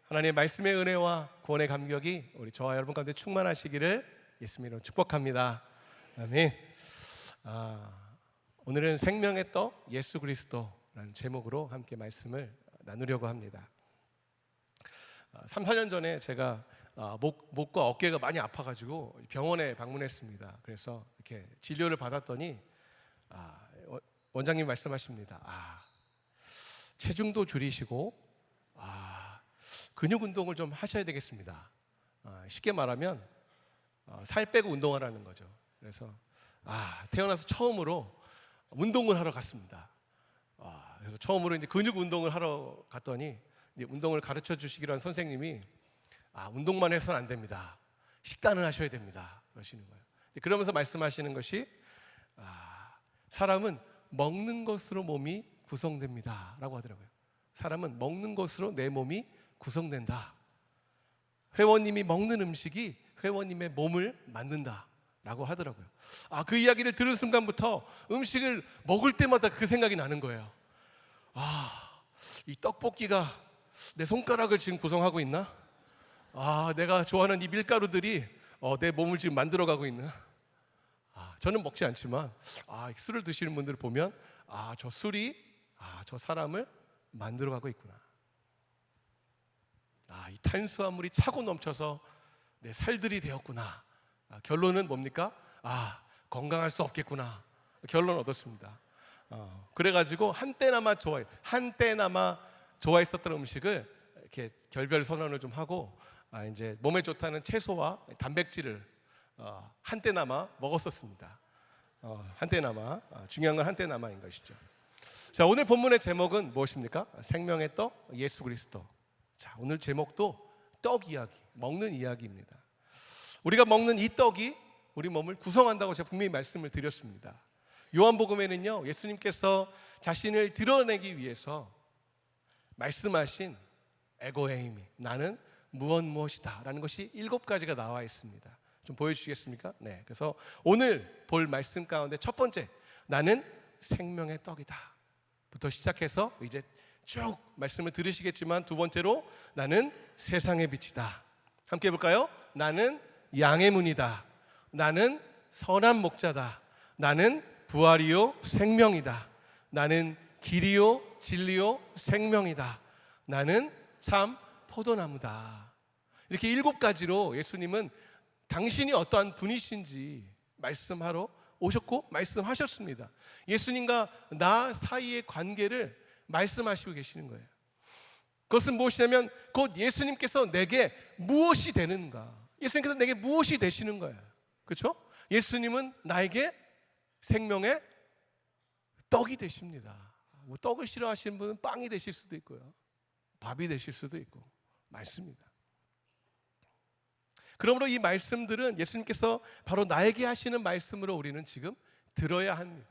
하나님의 말씀의 은혜와 구원의 감격이 우리 저와 여러분 가운데 충만하시기를 예수님으로 축복합니다. 아멘. 오늘은 생명의 떡 예수 그리스도라는 제목으로 함께 말씀을 나누려고 합니다. 3, 4년 전에 제가 목과 어깨가 많이 아파가지고 병원에 방문했습니다. 그래서 이렇게 진료를 받았더니 원장님 말씀하십니다. 체중도 줄이시고 근육 운동을 좀 하셔야 되겠습니다. 쉽게 말하면 살 빼고 운동하라는 거죠. 그래서 태어나서 처음으로 운동을 하러 갔습니다. 그래서 처음으로 이제 근육 운동을 하러 갔더니 이제 운동을 가르쳐 주시기로 한 선생님이 운동만 해서는 안 됩니다. 식단을 하셔야 됩니다. 그러시는 거예요. 그러면서 말씀하시는 것이 사람은 먹는 것으로 몸이 구성됩니다 라고 하더라고요. 사람은 먹는 것으로 내 몸이 구성된다. 회원님이 먹는 음식이 회원님의 몸을 만든다 라고 하더라고요. 그 이야기를 들은 순간부터 음식을 먹을 때마다 그 생각이 나는 거예요. 이 떡볶이가 내 손가락을 지금 구성하고 있나? 내가 좋아하는 이 밀가루들이 내 몸을 지금 만들어가고 있나? 저는 먹지 않지만 술을 드시는 분들을 보면 저 술이 저 사람을 만들어가고 있구나. 이 탄수화물이 차고 넘쳐서 내 살들이 되었구나. 결론은 뭡니까? 건강할 수 없겠구나. 결론을 얻었습니다. 그래가지고 한때나마 좋아했었던 음식을 이렇게 결별 선언을 좀 하고 이제 몸에 좋다는 채소와 단백질을 한때나마 먹었었습니다. 한때나마 중요한 건 한때나마인 것이죠. 자, 오늘 본문의 제목은 무엇입니까? 생명의 떡 예수 그리스도. 자, 오늘 제목도 떡 이야기, 먹는 이야기입니다. 우리가 먹는 이 떡이 우리 몸을 구성한다고 제가 분명히 말씀을 드렸습니다. 요한복음에는요, 예수님께서 자신을 드러내기 위해서 말씀하신 에고에이미, 나는 무엇이다 라는 것이 7가지가 나와 있습니다. 좀 보여주시겠습니까? 네, 그래서 오늘 볼 말씀 가운데 첫 번째, 나는 생명의 떡이다 부터 시작해서 이제 쭉 말씀을 들으시겠지만, 두 번째로 나는 세상의 빛이다. 함께 해볼까요? 나는 양의 문이다. 나는 선한 목자다. 나는 부활이요 생명이다. 나는 길이요 진리요 생명이다. 나는 참 포도나무다. 이렇게 7가지로 예수님은 당신이 어떠한 분이신지 말씀하러 오셨고 말씀하셨습니다. 예수님과 나 사이의 관계를 말씀하시고 계시는 거예요. 그것은 무엇이냐면 곧 예수님께서 내게 무엇이 되는가, 예수님께서 내게 무엇이 되시는 거예요. 그렇죠? 예수님은 나에게 생명의 떡이 되십니다. 떡을 싫어하시는 분은 빵이 되실 수도 있고요, 밥이 되실 수도 있고 말씀입니다. 그러므로 이 말씀들은 예수님께서 바로 나에게 하시는 말씀으로 우리는 지금 들어야 합니다.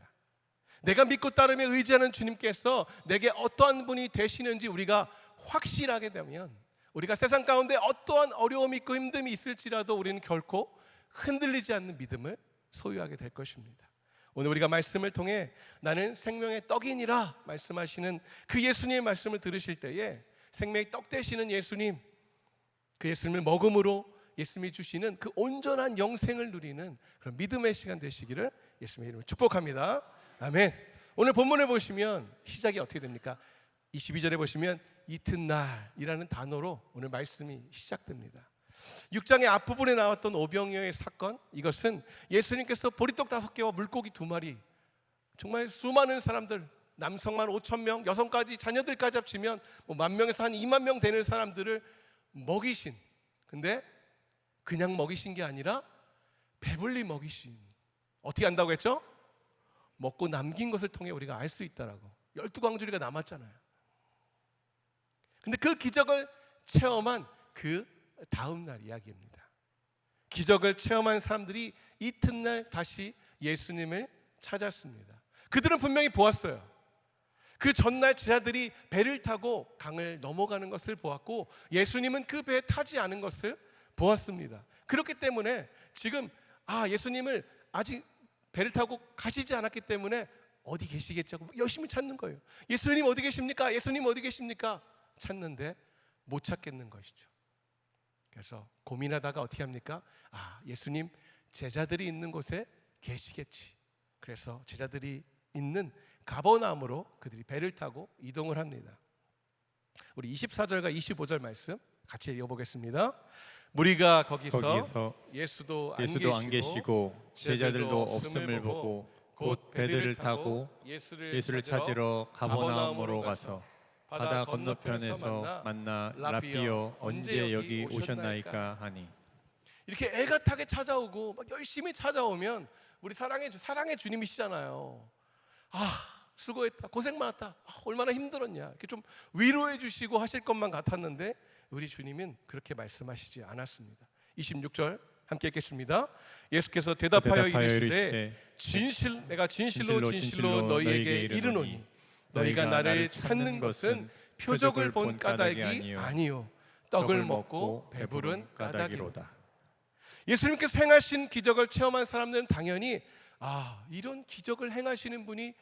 내가 믿고 따르며 의지하는 주님께서 내게 어떠한 분이 되시는지 우리가 확실하게 되면, 우리가 세상 가운데 어떠한 어려움이 있고 힘듦이 있을지라도 우리는 결코 흔들리지 않는 믿음을 소유하게 될 것입니다. 오늘 우리가 말씀을 통해 나는 생명의 떡이니라 말씀하시는 그 예수님의 말씀을 들으실 때에 생명의 떡 되시는 예수님, 그 예수님을 먹음으로 예수님이 주시는 그 온전한 영생을 누리는 그런 믿음의 시간 되시기를 예수님의 이름으로 축복합니다. 아멘. 오늘 본문을 보시면 시작이 어떻게 됩니까? 22절에 보시면 이튿날이라는 단어로 오늘 말씀이 시작됩니다. 6장의 앞부분에 나왔던 오병이어의 사건, 이것은 예수님께서 보리떡 5개와 물고기 2마리, 정말 수많은 사람들, 남성만 5,000명, 여성까지 자녀들까지 합치면 10,000명에서 한 20,000명 되는 사람들을 먹이신, 근데 그냥 먹이신 게 아니라 배불리 먹이신. 어떻게 안다고 했죠? 먹고 남긴 것을 통해 우리가 알 수 있다라고. 12광주리가 남았잖아요. 근데 그 기적을 체험한 그 다음 날 이야기입니다. 기적을 체험한 사람들이 이튿날 다시 예수님을 찾았습니다. 그들은 분명히 보았어요. 그 전날 제자들이 배를 타고 강을 넘어가는 것을 보았고, 예수님은 그 배에 타지 않은 것을 보았습니다. 그렇기 때문에 지금 예수님을 아직 배를 타고 가시지 않았기 때문에 어디 계시겠지 하고 열심히 찾는 거예요. 예수님 어디 계십니까? 예수님 어디 계십니까? 찾는데 못 찾겠는 것이죠. 그래서 고민하다가 어떻게 합니까? 예수님 제자들이 있는 곳에 계시겠지. 그래서 제자들이 있는 가버나움으로 그들이 배를 타고 이동을 합니다. 우리 24절과 25절 말씀 같이 읽어보겠습니다. 무리가 거기서 예수도 안 계시고 제자들도 없음을 보고 곧 배들을 타고 예수를 찾으러 가버나움으로 가서 바다 건너편에서 만나 라비여 언제 여기 오셨나이까 하니. 이렇게 애가타게 찾아오고 막 열심히 찾아오면 우리 사랑의 주님이시잖아요. 수고했다, 고생 많았다, 얼마나 힘들었냐, 이렇게 좀 위로해 주시고 하실 것만 같았는데 우리 주님은 그렇게 말씀하시지 않았습니다. 26절 함께 읽겠습니다. 예수께서 대답하여 이르시되 내가 진실로 너희에게 이르노니 너희가 나를 찾는 것은 표적을 본 까닭이 아니요 떡을 먹고 배부른 까닭이로다. 예수님께서 행하신 기적을 체험한 사람들은 당연히 이런 기적을 행하시는 분이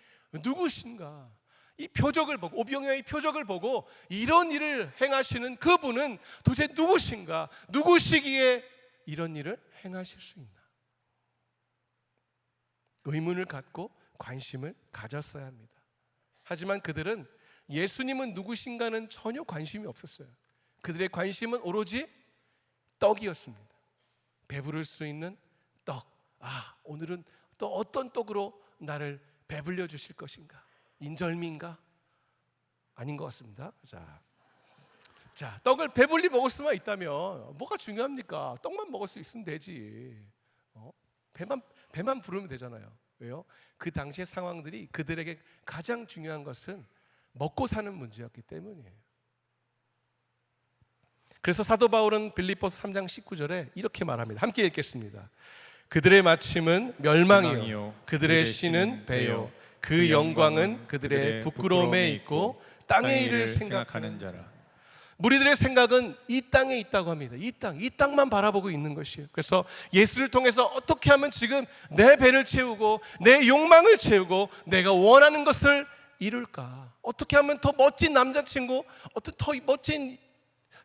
누구신가, 이 표적을 보고, 오병이어의 표적을 보고 이런 일을 행하시는 그분은 도대체 누구신가, 누구시기에 이런 일을 행하실 수 있나, 의문을 갖고 관심을 가졌어야 합니다. 하지만 그들은 예수님은 누구신가는 전혀 관심이 없었어요. 그들의 관심은 오로지 떡이었습니다. 배부를 수 있는 떡. 오늘은 또 어떤 떡으로 나를 배불려 주실 것인가? 인절미인가? 아닌 것 같습니다. 자, 떡을 배불리 먹을 수만 있다면 뭐가 중요합니까? 떡만 먹을 수 있으면 되지. 배만 부르면 되잖아요. 왜요? 그 당시의 상황들이 그들에게 가장 중요한 것은 먹고 사는 문제였기 때문이에요. 그래서 사도 바울은 빌립보서 3장 19절에 이렇게 말합니다. 함께 읽겠습니다. 그들의 마침은 멸망이요 그들의 씨는 배요 그 영광은 그들의 부끄러움에 있고 땅의 일을 생각하는 자라. 무리들의 생각은 이 땅에 있다고 합니다. 이 땅만 바라보고 있는 것이에요. 그래서 예수를 통해서 어떻게 하면 지금 내 배를 채우고 내 욕망을 채우고 내가 원하는 것을 이룰까, 어떻게 하면 더 멋진 남자친구, 더 멋진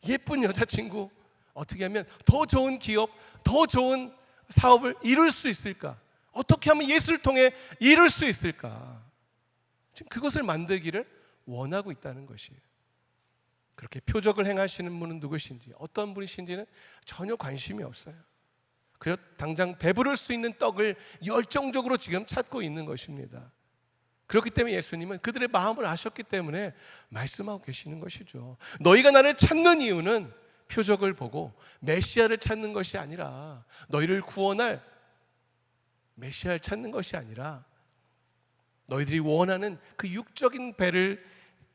예쁜 여자친구, 어떻게 하면 더 좋은 기업, 더 좋은 사업을 이룰 수 있을까, 어떻게 하면 예수를 통해 이룰 수 있을까, 지금 그것을 만들기를 원하고 있다는 것이에요. 그렇게 표적을 행하시는 분은 누구신지, 어떤 분이신지는 전혀 관심이 없어요. 그저 당장 배부를 수 있는 떡을 열정적으로 지금 찾고 있는 것입니다. 그렇기 때문에 예수님은 그들의 마음을 아셨기 때문에 말씀하고 계시는 것이죠. 너희가 나를 찾는 이유는 표적을 보고 메시아를 찾는 것이 아니라, 너희를 구원할 메시아를 찾는 것이 아니라 너희들이 원하는 그 육적인 배를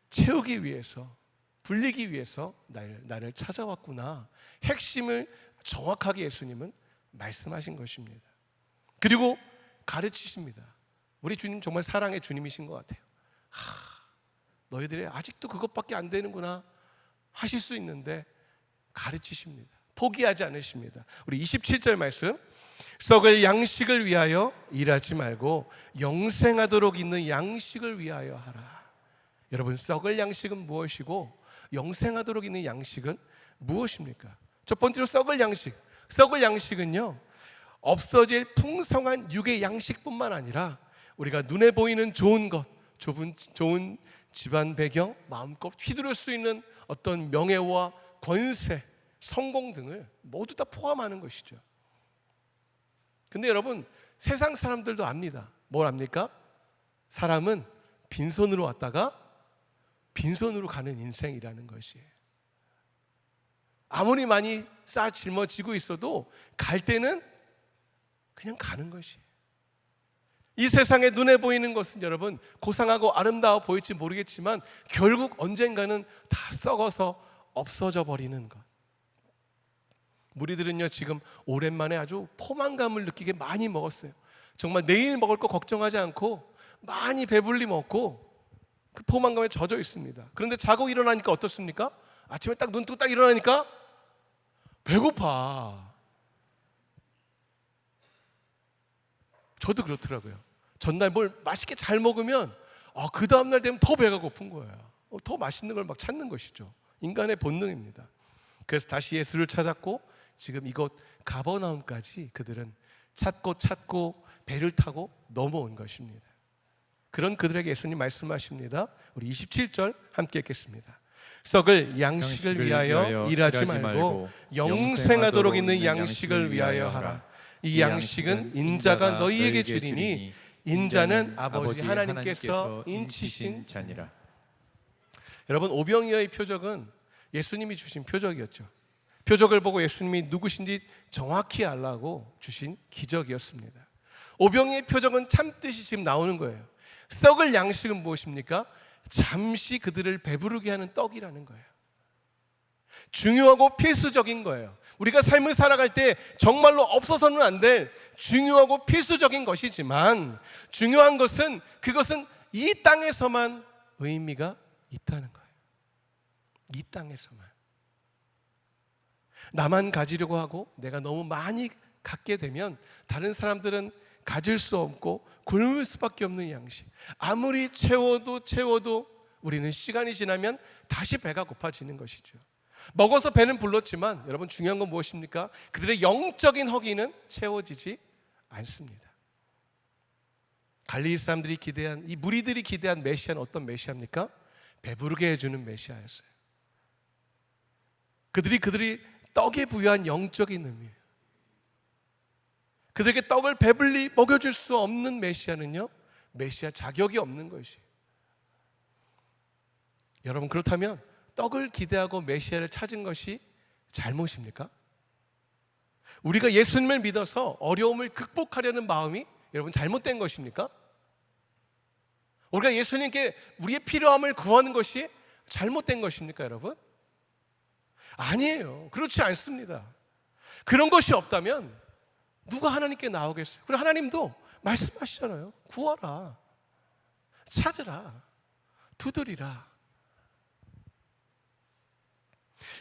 채우기 위해서, 불리기 위해서 나를 찾아왔구나. 핵심을 정확하게 예수님은 말씀하신 것입니다. 그리고 가르치십니다. 우리 주님 정말 사랑의 주님이신 것 같아요. 너희들이 아직도 그것밖에 안 되는구나 하실 수 있는데 가르치십니다. 포기하지 않으십니다. 우리 27절 말씀, 썩을 양식을 위하여 일하지 말고 영생하도록 있는 양식을 위하여 하라. 여러분, 썩을 양식은 무엇이고 영생하도록 있는 양식은 무엇입니까? 첫 번째로 썩을 양식은요, 없어질 풍성한 육의 양식뿐만 아니라 우리가 눈에 보이는 좋은 것, 좋은 집안 배경, 마음껏 휘두를 수 있는 어떤 명예와 권세, 성공 등을 모두 다 포함하는 것이죠. 근데 여러분, 세상 사람들도 압니다. 뭘 압니까? 사람은 빈손으로 왔다가 빈손으로 가는 인생이라는 것이에요. 아무리 많이 짊어지고 있어도 갈 때는 그냥 가는 것이에요. 이 세상에 눈에 보이는 것은 여러분 고상하고 아름다워 보일지 모르겠지만 결국 언젠가는 다 썩어서 없어져 버리는 것. 무리들은요, 지금 오랜만에 아주 포만감을 느끼게 많이 먹었어요. 정말 내일 먹을 거 걱정하지 않고 많이 배불리 먹고 그 포만감에 젖어 있습니다. 그런데 자고 일어나니까 어떻습니까? 아침에 딱 눈 뜨고 딱 일어나니까 배고파. 저도 그렇더라고요. 전날 뭘 맛있게 잘 먹으면 그 다음날 되면 더 배가 고픈 거예요. 더 맛있는 걸 막 찾는 것이죠. 인간의 본능입니다. 그래서 다시 예수를 찾았고 지금 이곳 가버나움까지 그들은 찾고 배를 타고 넘어온 것입니다. 그런 그들에게 예수님 말씀하십니다. 우리 27절 함께 읽겠습니다. 썩을 양식을 위하여 일하지 말고 영생하도록 있는 양식을 위하여 하라. 이 양식은 인자가 너희에게 주리니 인자는 아버지 하나님께서 인치신 자니라. 여러분, 오병이어의 표적은 예수님이 주신 표적이었죠. 표적을 보고 예수님이 누구신지 정확히 알라고 주신 기적이었습니다. 오병이의 표적은 참뜻이 지금 나오는 거예요. 썩을 양식은 무엇입니까? 잠시 그들을 배부르게 하는 떡이라는 거예요. 중요하고 필수적인 거예요. 우리가 삶을 살아갈 때 정말로 없어서는 안 될 중요하고 필수적인 것이지만, 중요한 것은 그것은 이 땅에서만 의미가 있다는 거예요. 이 땅에서만. 나만 가지려고 하고 내가 너무 많이 갖게 되면 다른 사람들은 가질 수 없고 굶을 수밖에 없는 양식. 아무리 채워도 우리는 시간이 지나면 다시 배가 고파지는 것이죠. 먹어서 배는 불렀지만 여러분, 중요한 건 무엇입니까? 그들의 영적인 허기는 채워지지 않습니다. 갈릴리 사람들이 기대한, 이 무리들이 기대한 메시아는 어떤 메시아입니까? 배부르게 해주는 메시아였어요. 그들이 떡에 부여한 영적인 의미예요. 그들에게 떡을 배불리 먹여줄 수 없는 메시아는요, 메시아 자격이 없는 것이에요. 여러분, 그렇다면 떡을 기대하고 메시아를 찾은 것이 잘못입니까? 우리가 예수님을 믿어서 어려움을 극복하려는 마음이 여러분 잘못된 것입니까? 우리가 예수님께 우리의 필요함을 구하는 것이 잘못된 것입니까, 여러분? 아니에요. 그렇지 않습니다. 그런 것이 없다면 누가 하나님께 나오겠어요? 그리고 하나님도 말씀하시잖아요. 구하라, 찾으라, 두드리라.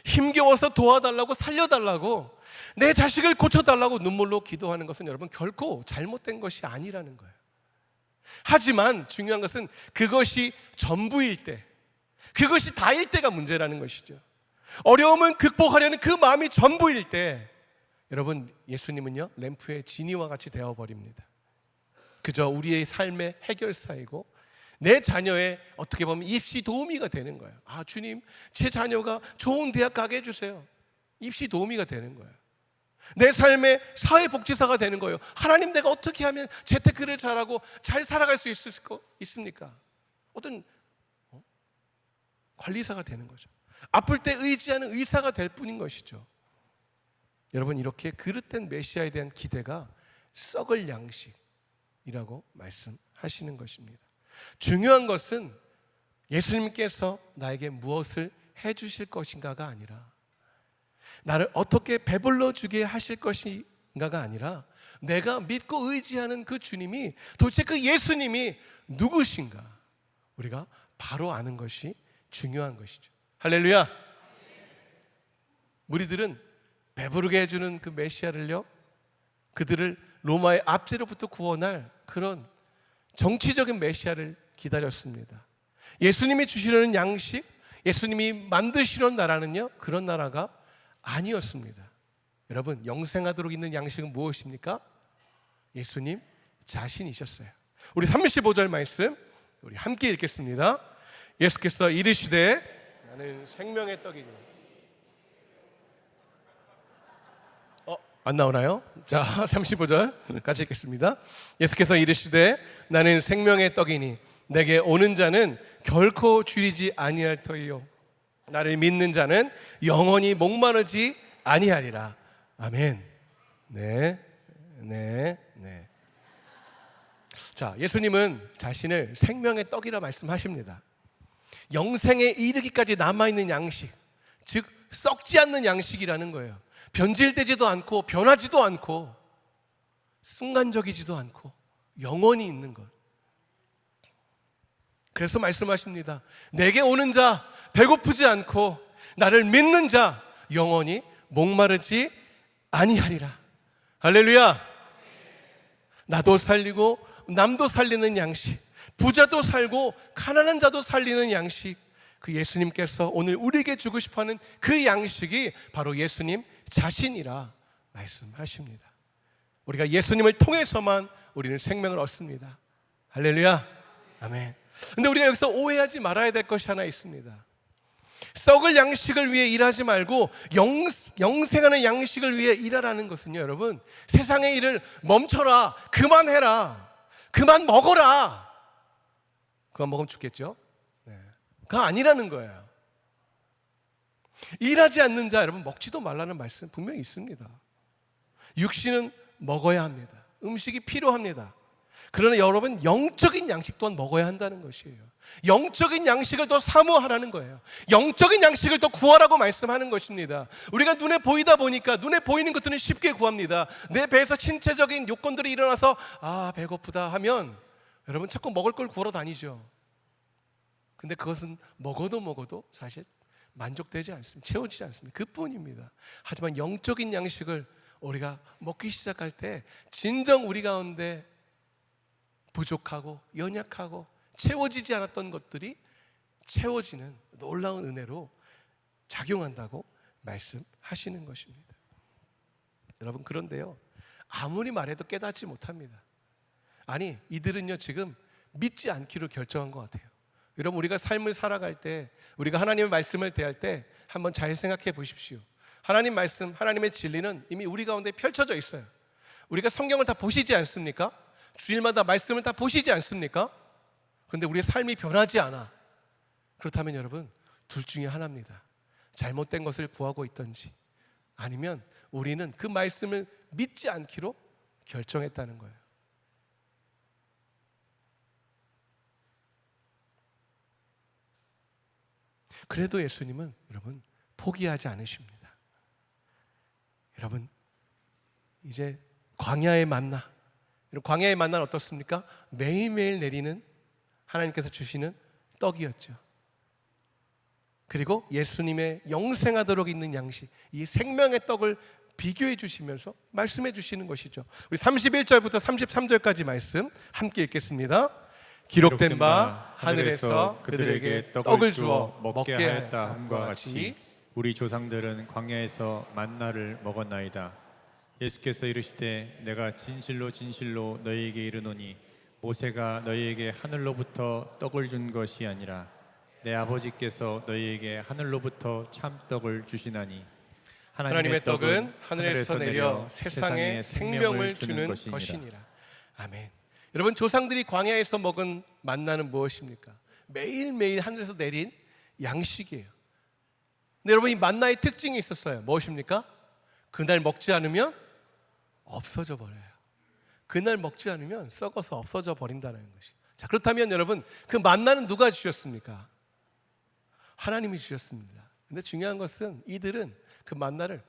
힘겨워서 도와달라고, 살려달라고, 내 자식을 고쳐달라고 눈물로 기도하는 것은 여러분 결코 잘못된 것이 아니라는 거예요. 하지만 중요한 것은 그것이 전부일 때, 그것이 다일 때가 문제라는 것이죠. 어려움을 극복하려는 그 마음이 전부일 때, 여러분, 예수님은요 램프의 지니와 같이 되어버립니다. 그저 우리의 삶의 해결사이고 내 자녀의 어떻게 보면 입시 도우미가 되는 거예요. 아, 주님, 제 자녀가 좋은 대학 가게 해주세요. 입시 도우미가 되는 거예요. 내 삶의 사회복지사가 되는 거예요. 하나님, 내가 어떻게 하면 재테크를 잘하고 잘 살아갈 수 있습니까? 어떤 관리사가 되는 거죠. 아플 때 의지하는 의사가 될 뿐인 것이죠. 여러분, 이렇게 그릇된 메시아에 대한 기대가 썩을 양식이라고 말씀하시는 것입니다. 중요한 것은 예수님께서 나에게 무엇을 해주실 것인가가 아니라, 나를 어떻게 배불러 주게 하실 것인가가 아니라, 내가 믿고 의지하는 그 주님이, 도대체 그 예수님이 누구신가, 우리가 바로 아는 것이 중요한 것이죠. 할렐루야. 무리들은 배부르게 해주는 그 메시아를요, 그들을 로마의 압제로부터 구원할 그런 정치적인 메시아를 기다렸습니다. 예수님이 주시려는 양식, 예수님이 만드시려는 나라는요, 그런 나라가 아니었습니다. 여러분, 영생하도록 있는 양식은 무엇입니까? 예수님 자신이셨어요. 우리 35절 말씀 우리 함께 읽겠습니다. 예수께서 이르시되 나는 생명의 떡이니. 안 나오나요? 자, 35절 같이 읽겠습니다. 예수께서 이르시되 나는 생명의 떡이니 내게 오는 자는 결코 줄이지 아니할 터이요 나를 믿는 자는 영원히 목마르지 아니하리라. 아멘. 네. 자, 예수님은 자신을 생명의 떡이라 말씀하십니다. 영생에 이르기까지 남아있는 양식, 즉 썩지 않는 양식이라는 거예요. 변질되지도 않고 변하지도 않고 순간적이지도 않고 영원히 있는 것. 그래서 말씀하십니다. 내게 오는 자 배고프지 않고 나를 믿는 자 영원히 목마르지 아니하리라. 할렐루야. 나도 살리고 남도 살리는 양식, 부자도 살고 가난한 자도 살리는 양식, 그 예수님께서 오늘 우리에게 주고 싶어하는 그 양식이 바로 예수님 자신이라 말씀하십니다. 우리가 예수님을 통해서만 우리는 생명을 얻습니다. 할렐루야, 아멘. 근데 우리가 여기서 오해하지 말아야 될 것이 하나 있습니다. 썩을 양식을 위해 일하지 말고 영생하는 양식을 위해 일하라는 것은요, 여러분, 세상의 일을 멈춰라, 그만해라, 그만 먹어라. 그만 먹으면 죽겠죠? 네. 그거 아니라는 거예요. 일하지 않는 자, 여러분, 먹지도 말라는 말씀 분명히 있습니다. 육신은 먹어야 합니다. 음식이 필요합니다. 그러나 여러분, 영적인 양식 또한 먹어야 한다는 것이에요. 영적인 양식을 더 사모하라는 거예요. 영적인 양식을 더 구하라고 말씀하는 것입니다. 우리가 눈에 보이다 보니까 눈에 보이는 것들은 쉽게 구합니다. 내 배에서 신체적인 요건들이 일어나서 배고프다 하면 여러분 자꾸 먹을 걸 구하러 다니죠. 근데 그것은 먹어도 사실 만족되지 않습니다. 채워지지 않습니다. 그뿐입니다. 하지만 영적인 양식을 우리가 먹기 시작할 때 진정 우리 가운데 부족하고 연약하고 채워지지 않았던 것들이 채워지는 놀라운 은혜로 작용한다고 말씀하시는 것입니다. 여러분, 그런데요, 아무리 말해도 깨닫지 못합니다. 아니, 이들은요 지금 믿지 않기로 결정한 것 같아요. 여러분, 우리가 삶을 살아갈 때, 우리가 하나님의 말씀을 대할 때 한번 잘 생각해 보십시오. 하나님 말씀, 하나님의 진리는 이미 우리 가운데 펼쳐져 있어요. 우리가 성경을 다 보시지 않습니까? 주일마다 말씀을 다 보시지 않습니까? 그런데 우리의 삶이 변하지 않아. 그렇다면 여러분, 둘 중에 하나입니다. 잘못된 것을 구하고 있든지, 아니면 우리는 그 말씀을 믿지 않기로 결정했다는 거예요. 그래도 예수님은 여러분 포기하지 않으십니다. 여러분, 이제 광야의 만나, 광야의 만나는 어떻습니까? 매일매일 내리는 하나님께서 주시는 떡이었죠. 그리고 예수님의 영생하도록 있는 양식, 이 생명의 떡을 비교해 주시면서 말씀해 주시는 것이죠. 우리 31절부터 33절까지 말씀 함께 읽겠습니다. 기록된 바 하늘에서 그들에게 떡을 주어 먹게 하였다 함과 같이 우리 조상들은 광야에서 만나를 먹었나이다. 예수께서 이르시되 내가 진실로 진실로 너희에게 이르노니 모세가 너희에게 하늘로부터 떡을 준 것이 아니라 내 아버지께서 너희에게 하늘로부터 참떡을 주시나니 하나님의 떡은 하늘에서 내려 세상에 생명을 주는 것이니라. 아멘. 여러분, 조상들이 광야에서 먹은 만나는 무엇입니까? 매일매일 하늘에서 내린 양식이에요. 근데 여러분, 이 만나의 특징이 있었어요. 무엇입니까? 그날 먹지 않으면 없어져 버려요. 그날 먹지 않으면 썩어서 없어져 버린다는 것이. 자, 그렇다면 여러분, 그 만나는 누가 주셨습니까? 하나님이 주셨습니다. 근데 중요한 것은 이들은 그 만나를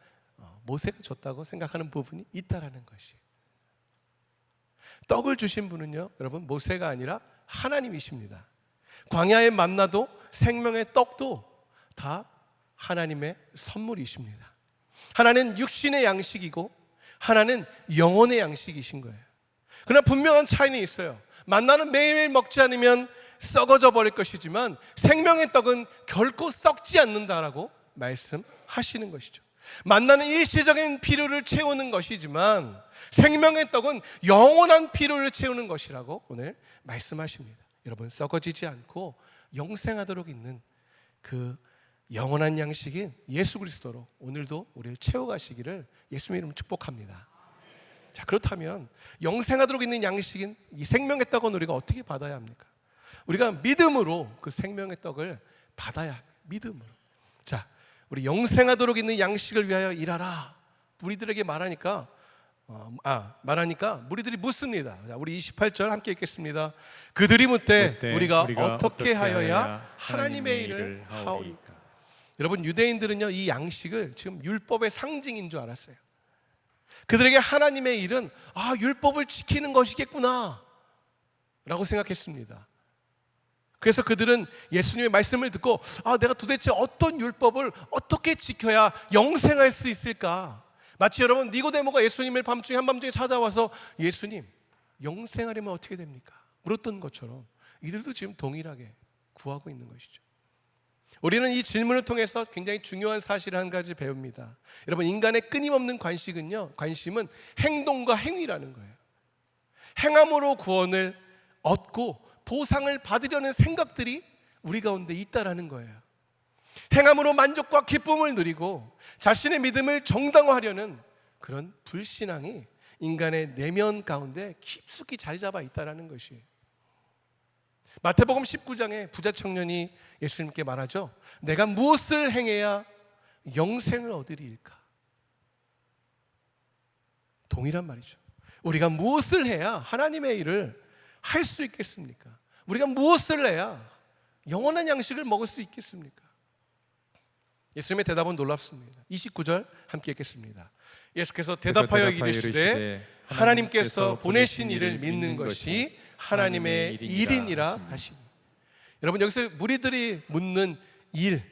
모세가 줬다고 생각하는 부분이 있다라는 것이. 떡을 주신 분은요, 여러분, 모세가 아니라 하나님이십니다. 광야의 만나도 생명의 떡도 다 하나님의 선물이십니다. 하나는 육신의 양식이고 하나는 영혼의 양식이신 거예요. 그러나 분명한 차이는 있어요. 만나는 매일매일 먹지 않으면 썩어져 버릴 것이지만 생명의 떡은 결코 썩지 않는다라고 말씀하시는 것이죠. 만나는 일시적인 필요를 채우는 것이지만 생명의 떡은 영원한 필요를 채우는 것이라고 오늘 말씀하십니다. 여러분, 썩어지지 않고 영생하도록 있는 그 영원한 양식인 예수 그리스도로 오늘도 우리를 채워가시기를 예수님의 이름으로 축복합니다. 자, 그렇다면 영생하도록 있는 양식인 이 생명의 떡은 우리가 어떻게 받아야 합니까? 우리가 믿음으로 그 생명의 떡을 받아야 합니다. 믿음으로. 자, 우리 영생하도록 있는 양식을 위하여 일하라. 무리들에게 말하니까 무리들이 묻습니다. 자, 우리 28절 함께 읽겠습니다. 그들이 묻되 우리가 어떻게 하여야 하나님의 일을 하오리까? 여러분, 유대인들은요 이 양식을 지금 율법의 상징인 줄 알았어요. 그들에게 하나님의 일은 율법을 지키는 것이겠구나 라고 생각했습니다. 그래서 그들은 예수님의 말씀을 듣고 내가 도대체 어떤 율법을 어떻게 지켜야 영생할 수 있을까? 마치 여러분 니고데모가 예수님을 한밤중에 찾아와서 예수님, 영생하려면 어떻게 됩니까? 물었던 것처럼 이들도 지금 동일하게 구하고 있는 것이죠. 우리는 이 질문을 통해서 굉장히 중요한 사실을 한 가지 배웁니다. 여러분, 인간의 끊임없는 관심은 행동과 행위라는 거예요. 행함으로 구원을 얻고 보상을 받으려는 생각들이 우리 가운데 있다라는 거예요. 행함으로 만족과 기쁨을 누리고 자신의 믿음을 정당화하려는 그런 불신앙이 인간의 내면 가운데 깊숙이 자리 잡아 있다라는 것이에요. 마태복음 19장에 부자 청년이 예수님께 말하죠. 내가 무엇을 행해야 영생을 얻으리일까? 동일한 말이죠. 우리가 무엇을 해야 하나님의 일을 할 수 있겠습니까? 우리가 무엇을 해야 영원한 양식을 먹을 수 있겠습니까? 예수님의 대답은 놀랍습니다. 29절 함께 읽겠습니다. 예수께서 대답하여 이르시되 하나님께서 보내신 이를 믿는 것이 하나님의 일이니라 하시니. 여러분, 여기서 무리들이 묻는 일,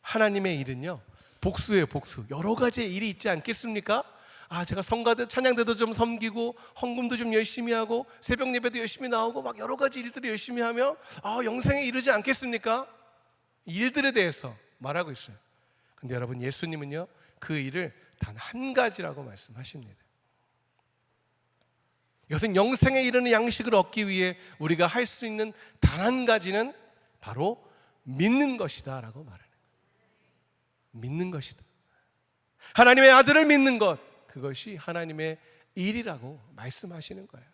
하나님의 일은요, 복수예요. 복수. 여러 가지의 일이 있지 않겠습니까? 제가 성가대 찬양대도 좀 섬기고 헌금도 좀 열심히 하고 새벽 예배도 열심히 나오고 막 여러 가지 일들을 열심히 하면 영생에 이르지 않겠습니까? 이 일들에 대해서 말하고 있어요. 근데 여러분, 예수님은요, 그 일을 단 한 가지라고 말씀하십니다. 이것은 영생에 이르는 양식을 얻기 위해 우리가 할 수 있는 단 한 가지는 바로 믿는 것이다 라고 말하는 거예요. 믿는 것이다. 하나님의 아들을 믿는 것, 그것이 하나님의 일이라고 말씀하시는 거예요.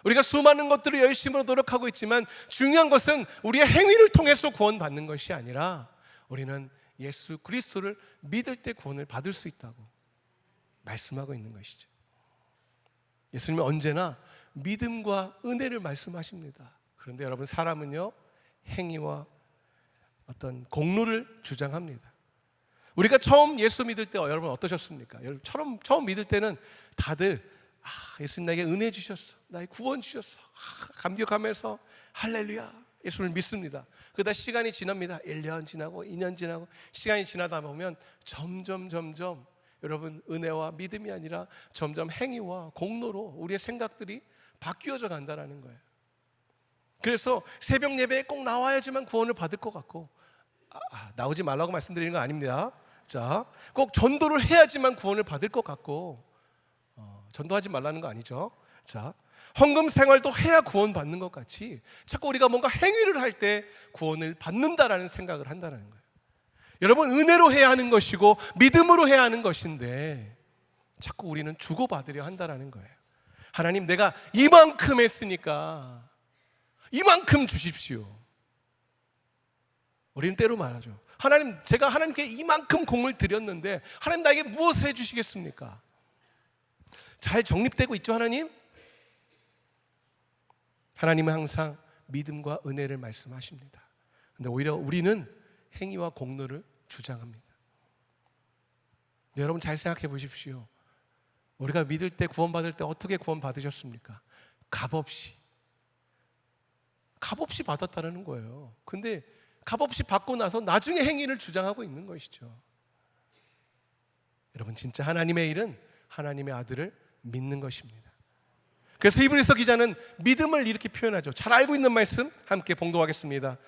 우리가 수많은 것들을 열심으로 노력하고 있지만 중요한 것은 우리의 행위를 통해서 구원받는 것이 아니라 우리는 예수 그리스도를 믿을 때 구원을 받을 수 있다고 말씀하고 있는 것이죠. 예수님은 언제나 믿음과 은혜를 말씀하십니다. 그런데 여러분, 사람은요, 행위와 어떤 공로를 주장합니다. 우리가 처음 예수 믿을 때 여러분 어떠셨습니까? 여러분 처음 믿을 때는 다들 예수님 나에게 은혜 주셨어, 나의 구원 주셨어, 감격하면서 할렐루야 예수를 믿습니다. 그러다 시간이 지납니다. 1년 지나고 2년 지나고 시간이 지나다 보면 점점 여러분, 은혜와 믿음이 아니라 점점 행위와 공로로 우리의 생각들이 바뀌어져 간다는 거예요. 그래서 새벽 예배에 꼭 나와야지만 구원을 받을 것 같고, 나오지 말라고 말씀드리는 거 아닙니다. 자, 꼭 전도를 해야지만 구원을 받을 것 같고, 전도하지 말라는 거 아니죠. 자, 헌금 생활도 해야 구원 받는 것 같이 자꾸 우리가 뭔가 행위를 할 때 구원을 받는다라는 생각을 한다는 거예요. 여러분, 은혜로 해야 하는 것이고 믿음으로 해야 하는 것인데 자꾸 우리는 주고받으려 한다는 거예요. 하나님, 내가 이만큼 했으니까 이만큼 주십시오. 우리는 때로 말하죠. 하나님, 제가 하나님께 이만큼 공을 드렸는데 하나님 나에게 무엇을 해주시겠습니까? 잘 정립되고 있죠, 하나님? 하나님은 항상 믿음과 은혜를 말씀하십니다. 근데 오히려 우리는 행위와 공로를 주장합니다. 여러분, 잘 생각해 보십시오. 우리가 믿을 때, 구원받을 때 어떻게 구원 받으셨습니까? 값없이 받았다는 거예요. 근데 값없이 받고 나서 나중에 행위를 주장하고 있는 것이죠. 여러분, 진짜 하나님의 일은 하나님의 아들을 믿는 것입니다. 그래서 히브리서 기자는 믿음을 이렇게 표현하죠. 잘 알고 있는 말씀 함께 봉독하겠습니다.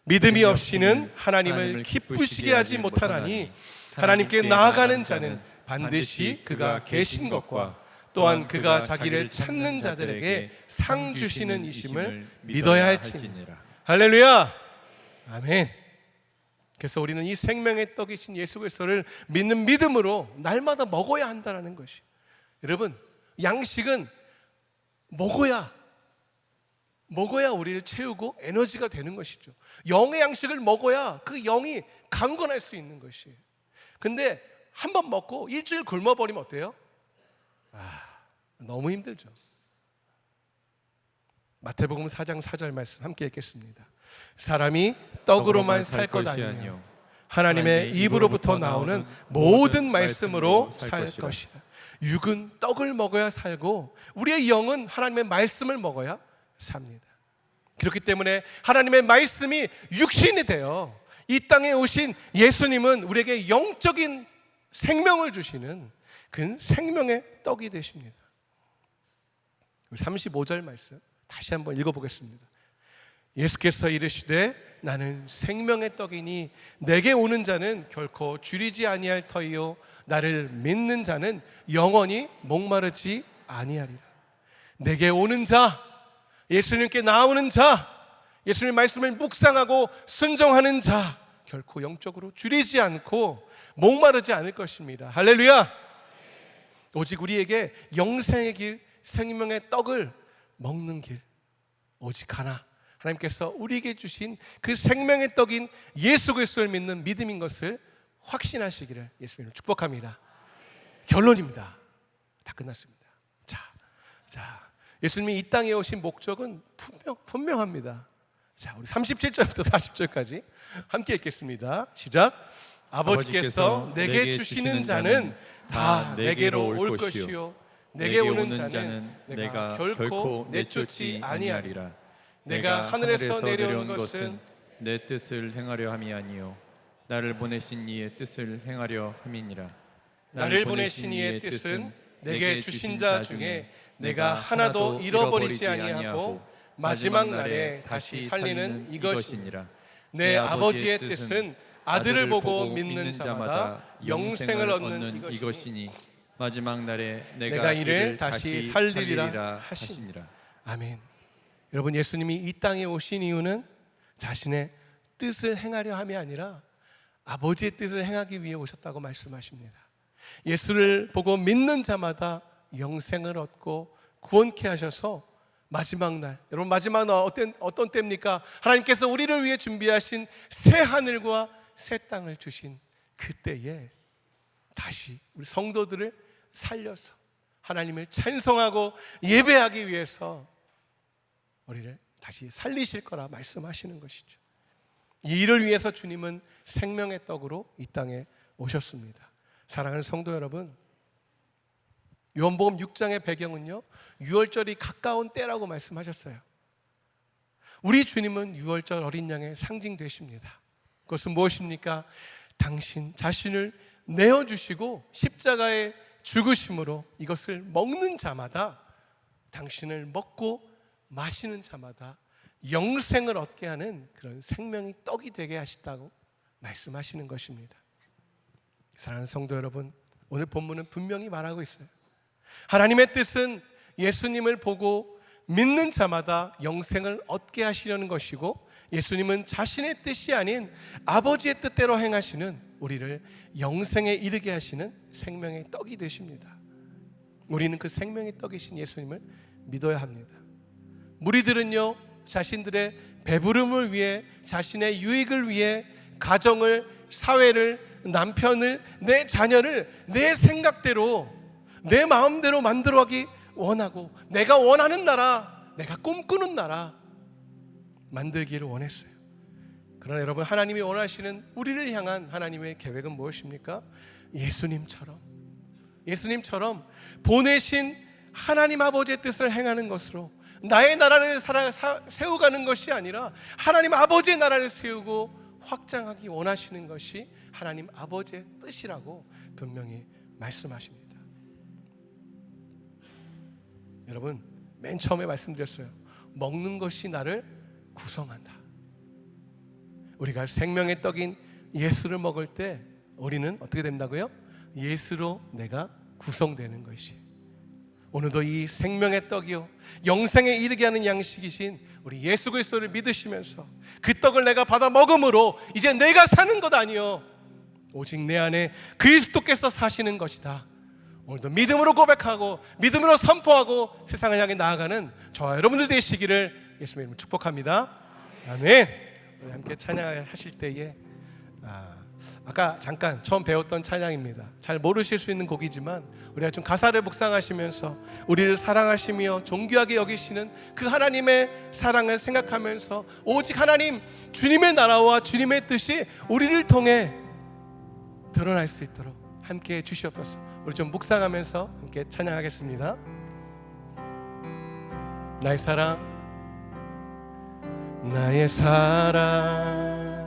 믿음이 없이는 하나님을 기쁘시게 하지 못하나니 하나님께 나아가는 자는 반드시 그가 계신 것과 또한 그가 자기를 찾는 자들에게 상 주시는 이심을 믿어야 할지니라. 할렐루야, 아멘. 그래서 우리는 이 생명의 떡이신 예수 그리스도를 믿는 믿음으로 날마다 먹어야 한다는 것이. 여러분, 양식은 먹어야 우리를 채우고 에너지가 되는 것이죠. 영의 양식을 먹어야 그 영이 강건할 수 있는 것이에요. 근데 한 번 먹고 일주일 굶어버리면 어때요? 너무 힘들죠. 마태복음 4장 4절 말씀 함께 읽겠습니다. 사람이 떡으로만 살 것 아니요 하나님의 입으로부터 나오는 모든 말씀으로 살 것이다. 육은 떡을 먹어야 살고 우리의 영은 하나님의 말씀을 먹어야 삽니다. 그렇기 때문에 하나님의 말씀이 육신이 되어 이 땅에 오신 예수님은 우리에게 영적인 생명을 주시는 그 생명의 떡이 되십니다. 35절 말씀 다시 한번 읽어보겠습니다. 예수께서 이르시되 나는 생명의 떡이니 내게 오는 자는 결코 줄이지 아니할 터이요 나를 믿는 자는 영원히 목마르지 아니하리라. 내게 오는 자, 예수님께 나오는 자, 예수님의 말씀을 묵상하고 순종하는 자, 결코 영적으로 줄이지 않고 목마르지 않을 것입니다. 할렐루야. 오직 우리에게 영생의 길, 생명의 떡을 먹는 길, 오직 하나, 하나님께서 우리에게 주신 그 생명의 떡인 예수 그리스도를 믿는 믿음인 것을 확신하시기를 예수님을 축복합니다. 결론입니다. 다 끝났습니다. 자, 예수님이 이 땅에 오신 목적은 분명합니다. 자, 우리 37절부터 40절까지 함께 읽겠습니다. 시작. 아버지께서 내게 주시는 자는 다 내게로 올 것이요 내게 오는 자는 내가 결코 내쫓지 아니하리라. 내가 하늘에서 내려온 것은 내 뜻을 행하려 함이 아니요 나를 보내신 이의 뜻을 행하려 함이니라. 나를 보내신 이의 뜻은 내게 주신 자 중에 내가 하나도 잃어버리지 아니하고 마지막 날에 다시 살리는 이것이니라. 내 아버지의 뜻은 아들을 보고 믿는 자마다 영생을 얻는 이것이니 마지막 날에 내가 이를 다시 살리리라 하시니라. 아멘. 여러분, 예수님이 이 땅에 오신 이유는 자신의 뜻을 행하려 함이 아니라 아버지의 뜻을 행하기 위해 오셨다고 말씀하십니다. 예수를 보고 믿는 자마다 영생을 얻고 구원케 하셔서 마지막 날, 여러분 마지막 날 어떤 때입니까? 하나님께서 우리를 위해 준비하신 새 하늘과 새 땅을 주신 그때에 다시 우리 성도들을 살려서 하나님을 찬송하고 예배하기 위해서 우리를 다시 살리실 거라 말씀하시는 것이죠. 이 일을 위해서 주님은 생명의 떡으로 이 땅에 오셨습니다. 사랑하는 성도 여러분, 요한복음 6장의 배경은요, 유월절이 가까운 때라고 말씀하셨어요. 우리 주님은 유월절 어린 양의 상징 되십니다. 그것은 무엇입니까? 당신 자신을 내어주시고 십자가에 죽으심으로 이것을 먹는 자마다, 당신을 먹고 마시는 자마다 영생을 얻게 하는 그런 생명이 떡이 되게 하시다고 말씀하시는 것입니다. 사랑하는 성도 여러분, 오늘 본문은 분명히 말하고 있어요. 하나님의 뜻은 예수님을 보고 믿는 자마다 영생을 얻게 하시려는 것이고, 예수님은 자신의 뜻이 아닌 아버지의 뜻대로 행하시는 우리를 영생에 이르게 하시는 생명의 떡이 되십니다. 우리는 그 생명의 떡이신 예수님을 믿어야 합니다. 무리들은요, 자신들의 배부름을 위해, 자신의 유익을 위해 가정을, 사회를, 남편을, 내 자녀를 내 생각대로, 내 마음대로 만들어가기 원하고, 내가 원하는 나라, 내가 꿈꾸는 나라 만들기를 원했어요. 그러나 여러분, 하나님이 원하시는 우리를 향한 하나님의 계획은 무엇입니까? 예수님처럼 보내신 하나님 아버지의 뜻을 행하는 것으로 나의 나라를 세워가는 것이 아니라 하나님 아버지의 나라를 세우고 확장하기 원하시는 것이 하나님 아버지의 뜻이라고 분명히 말씀하십니다. 여러분, 맨 처음에 말씀드렸어요. 먹는 것이 나를 구성한다. 우리가 생명의 떡인 예수를 먹을 때 우리는 어떻게 된다고요? 예수로 내가 구성되는 것이. 오늘도 이 생명의 떡이요, 영생에 이르게 하는 양식이신 우리 예수 그리스도를 믿으시면서 그 떡을 내가 받아 먹음으로 이제 내가 사는 것 아니요, 오직 내 안에 그리스도께서 사시는 것이다. 오늘도 믿음으로 고백하고 믿음으로 선포하고 세상을 향해 나아가는 저와 여러분들 되시기를 예수님의 이름으로 축복합니다. 아멘. 우리 함께 찬양하실 때에 아까 잠깐 처음 배웠던 찬양입니다. 잘 모르실 수 있는 곡이지만 우리가 좀 가사를 묵상하시면서 우리를 사랑하시며 존귀하게 여기시는 그 하나님의 사랑을 생각하면서 오직 하나님 주님의 나라와 주님의 뜻이 우리를 통해 드러날 수 있도록 함께 주시옵소서. 우리 좀 묵상하면서 함께 찬양하겠습니다. 나의 사랑, 나의 사랑,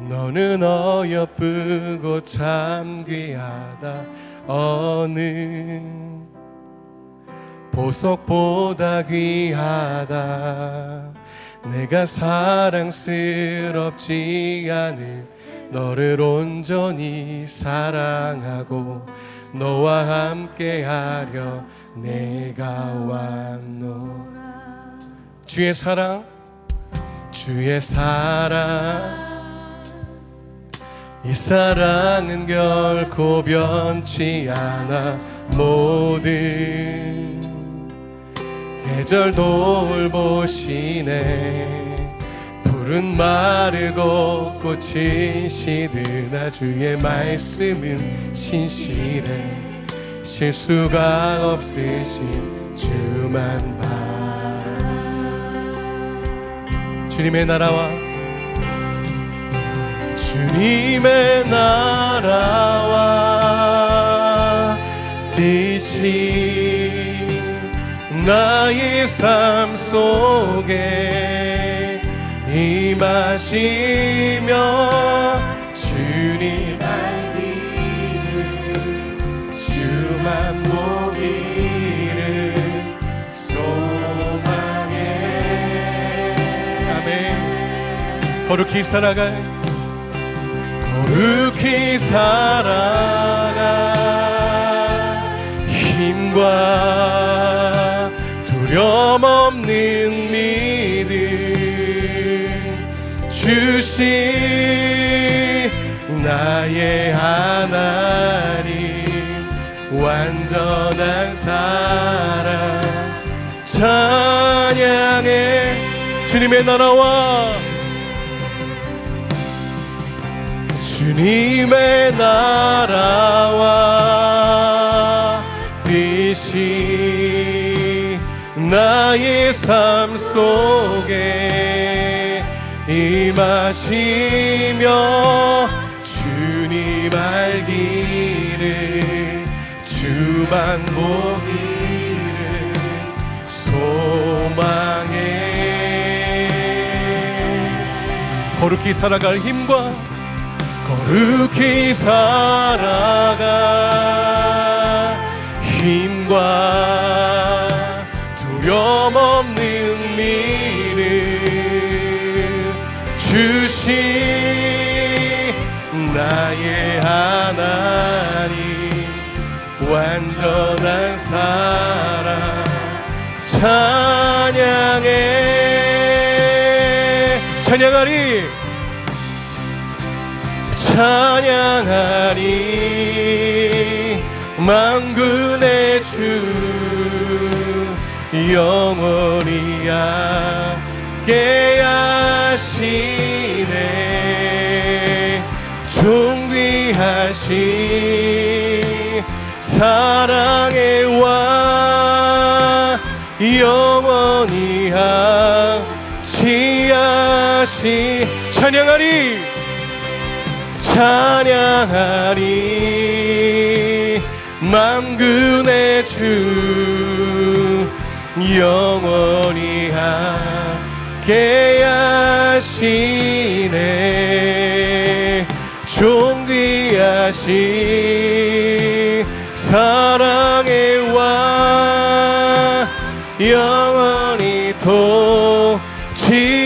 너는 어여쁘고 참 귀하다. 어느 보석보다 귀하다. 내가 사랑스럽지 않을 너를 온전히 사랑하고 너와 함께하려 내가 왔노라. 주의 사랑, 주의 사랑, 이 사랑은 결코 변치 않아. 모든 계절 돌보시네. 푸른 마르고 꽃은 시드나 주의 말씀은 신실해. 실수가 없으신 주만 바라. 주님의 나라와 주님의 나라와 뜻이 나의 삶 속에 임하시며 주님 알기를 주만 보기를 소망해. 아멘. 거룩히 살아갈 거룩히 살아가 힘과 두려움 없는 믿음 주신 나의 하나님 완전한 사랑 찬양해. 주님의 나라와 주님의 나라와 뜻이 나의 삶 속에 임하시며 주님 알기를 주만 보기를 소망해. 거룩히 살아갈 힘과 거룩히 살아가 힘과 두려움 없는 믿음 주신 나의 하나님 완전한 사랑 찬양해. 찬양하리 찬양하리 만군의 주 영원히 함께하시네. 존귀하신 사랑의 왕 영원히 함께하시. 찬양하리 찬양하리 만군의 주 영원히 함께하시네. 존귀하신 사랑의 왕 영원히 통치하시네.